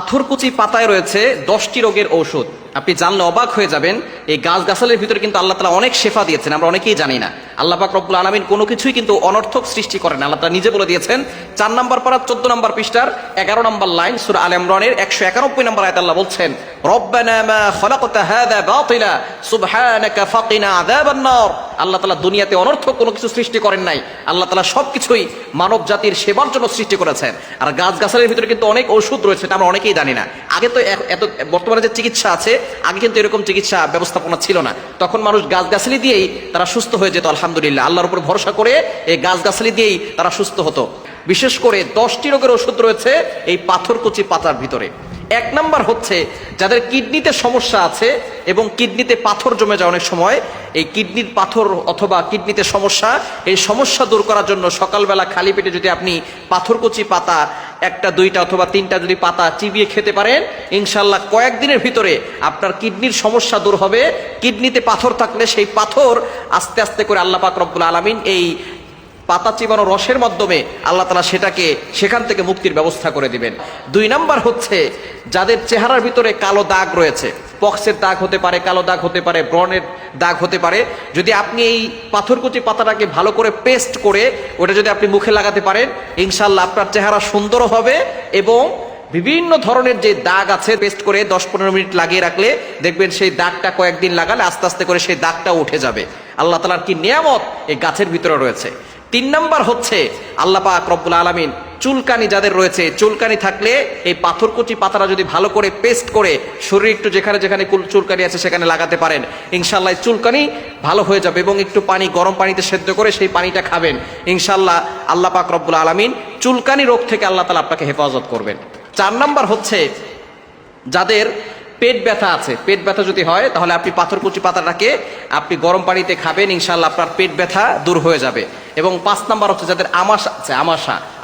পাথরকুচি পাতায় রয়েছে 10টি রোগের ঔষধ। আপনি জানলে অবাক হয়ে যাবেন। এই গাছগাছালির ভিতরে কিন্তু আল্লাহ তাআলা অনেক শেফা দিয়েছেন, আমরা অনেকেই জানি না। আল্লাহ পাক রব্বুল আলামিন কোনো কিছুই কিন্তু অনর্থক সৃষ্টি করেন। আল্লাহ তাআলা নিজে বলে দিয়েছেন 4 নম্বর পারা 14 নম্বর পৃষ্ঠার 11 নম্বর লাইন সূরা আলে ইমরানের 191 নম্বর আয়াতে আল্লাহ বলছেন, রব্বানা মা খালাকতা হাযা বাতিলা সুবহানাকা ফাকিনা আযাবান নার। আল্লাহ তাআলা দুনিয়াতে অনর্থক কোনো কিছু সৃষ্টি করেন নাই। আল্লাহ তাআলা সবকিছুই মানব জাতির সেবার জন্য সৃষ্টি করেছেন। আর গাছগাছালির ভিতরে কিন্তু অনেক ঔষধ রয়েছে, এটা আমরা অনেকেই জানি না। আগে তো এত বর্তমানে যে চিকিৎসা আছে, আগে কিন্তু এরকম চিকিৎসা ব্যবস্থাপনা ছিল না। তখন মানুষ গাছগাছালি দিয়েই তারা সুস্থ হয়ে যেত। আলহামদুলিল্লাহ, আল্লাহর উপর ভরসা করে এই গাছগাছালি দিয়েই তারা সুস্থ হতো। বিশেষ করে 10টি রোগের ওষুধ রয়েছে এই পাথরকুচি পাতার ভিতরে। 1 নাম্বার হচ্ছে যাদের কিডনিতে সমস্যা আছে এবং কিডনিতে পাথর জমে যায় অনেক সময়, এই কিডনির পাথর অথবা কিডনিতে সমস্যা, এই সমস্যা দূর করার জন্য সকালবেলা খালি পেটে যদি আপনি পাথরকুচি পাতা 1টা 2টা অথবা 3টা যদি পাতা চিবিয়ে খেতে পারেন, ইনশাল্লাহ কয়েকদিনের ভিতরে আপনার কিডনির সমস্যা দূর হবে। কিডনিতে পাথর থাকলে সেই পাথর আস্তে আস্তে করে আল্লাহ পাক রব্বুল আলামিন এই পাতা চিবানো রসের মাধ্যমে আল্লাহ তাআলা সেখান থেকে মুক্তির ব্যবস্থা করে দিবেন। 2 নাম্বার হচ্ছে যাদের চেহারার ভিতরে কালো দাগ রয়েছে, পক্সের দাগ হতে পারে, কালো দাগ হতে পারে, ব্রণের দাগ হতে পারে, যদি আপনি এই পাথরকুচি পাতাটাকে ভালো করে পেস্ট করে ওটা যদি আপনি মুখে লাগাতে পারেন, ইনশাআল্লাহ আপনার চেহারা সুন্দর হবে। এবং বিভিন্ন ধরনের যে দাগ আছে পেস্ট করে 10-15 মিনিট লাগিয়ে রাখলে দেখবেন সেই দাগটা কয়েকদিন লাগালে আস্তে আস্তে করে সেই দাগটা উঠে যাবে। আল্লাহ তাআলার কি নিয়ামত এই গাছের ভিতরে রয়েছে। 3 নাম্বার হচ্ছে আল্লাহ পাক রব্বুল আলামিন চুলকানি যাদের রয়েছে, চুলকানি থাকলে এই পাথরকুচি পাতাটা যদি ভালো করে পেস্ট করে শরীরে একটু যেখানে যেখানে চুলকানি আছে সেখানে লাগাতে পারেন, ইনশাআল্লাহ চুলকানি ভালো হয়ে যাবে। এবং একটু পানি গরম পানিতে সেদ্ধ করে সেই পানিটা খাবেন, ইনশাআল্লাহ আল্লাহ পাক রব্বুল আলামিন চুলকানি রোগ থেকে আল্লাহ তাআলা আপনাকে হেফাজত করবেন। 4 নাম্বার হচ্ছে যাদের পেট ব্যথা আছে, পেট ব্যথা যদি হয় তাহলে আপনি পাথরকুচি পাতাটাকে আপনি গরম পানিতে খাবেন, ইনশাআল্লাহ আপনার পেট ব্যথা দূর হয়ে যাবে। এবং 5 নাম্বার হচ্ছে যাদের আমাশা আছে,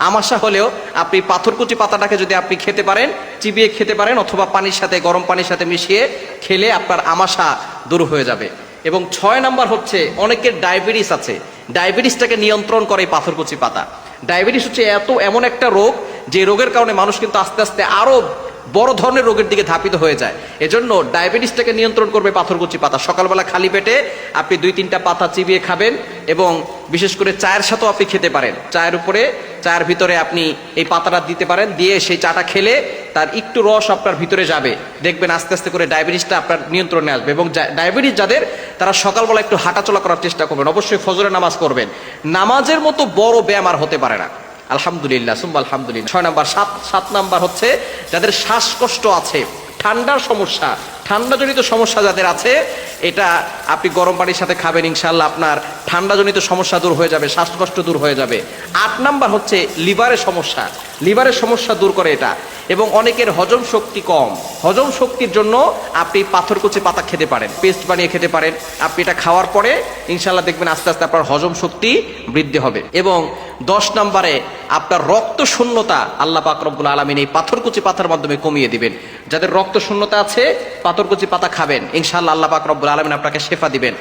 আমাশা হলেও আপনি পাথরকুচি পাতাটাকে যদি আপনি খেতে পারেন, চিবিয়ে খেতে পারেন অথবা পানির সাথে গরম পানির সাথে মিশিয়ে খেলে আপনার আমাশা দূর হয়ে যাবে। এবং 6 নাম্বার হচ্ছে অনেকের ডায়াবেটিস আছে, ডায়াবেটিসটাকে নিয়ন্ত্রণ করে এই পাথরকুচি পাতা। ডায়াবেটিস হচ্ছে এমন একটা রোগ যে রোগের কারণে মানুষ কিন্তু আস্তে আস্তে আরো বড় ধরনের রোগের দিকে ধাপিত হয়ে যায়। এজন্য ডায়াবেটিসটাকে নিয়ন্ত্রণ করবে পাথরকুচি পাতা। সকালবেলা খালি পেটে আপনি 2-3টা পাতা চিবিয়ে খাবেন এবং বিশেষ করে চায়ের সাথেও আপনি খেতে পারেন। চায়ের ভিতরে আপনি এই পাতাটা দিতে পারেন, দিয়ে সেই চাটা খেলে তার একটু রস আপনার ভিতরে যাবে, দেখবেন আস্তে আস্তে করে ডায়াবেটিসটা আপনার নিয়ন্ত্রণে আসবে। এবং ডায়াবেটিস যাদের, তারা সকালবেলা একটু হাঁটাচলা করার চেষ্টা করবেন, অবশ্যই ফজরের নামাজ করবেন। নামাজের মতো বড় ব্যায়াম আর হতে পারে না। আলহামদুলিল্লাহ সুম্মা আলহামদুলিল্লাহ। 6 নাম্বার 7 নাম্বার হচ্ছে যাদের শ্বাসকষ্ট আছে, ঠান্ডার সমস্যা, ঠান্ডাজনিত সমস্যা যাদের আছে, এটা আপনি গরম পানির সাথে খাবেন, ইনশাআল্লাহ আপনার ঠান্ডাজনিত সমস্যা দূর হয়ে যাবে, শ্বাসকষ্ট দূর হয়ে যাবে। 8 নাম্বার হচ্ছে লিভারের সমস্যা দূর করে এটা। এবং অনেকের হজম শক্তি কম, হজম শক্তির জন্য আপনি পাথরকুচি পাতা খেতে পারেন, পেস্ট বানিয়ে খেতে পারেন। আপনি এটা খাওয়ার পরে ইনশাআল্লাহ দেখবেন আস্তে আস্তে আপনার হজম শক্তি বৃদ্ধি হবে। এবং 10 নম্বরে আপনার রক্ত শূন্যতা আল্লাহ পাক রব্বুল আলামিন এই পাথরকুচি পাতার মাধ্যমে কমিয়ে দিবেন। যাদের রক্ত শূন্যতা আছে পাথরকুচি পাতা খাবেন, ইনশাআল্লাহ আল্লাহ পাক রব্বুল আলামিন আপনাকে শেফা দিবেন।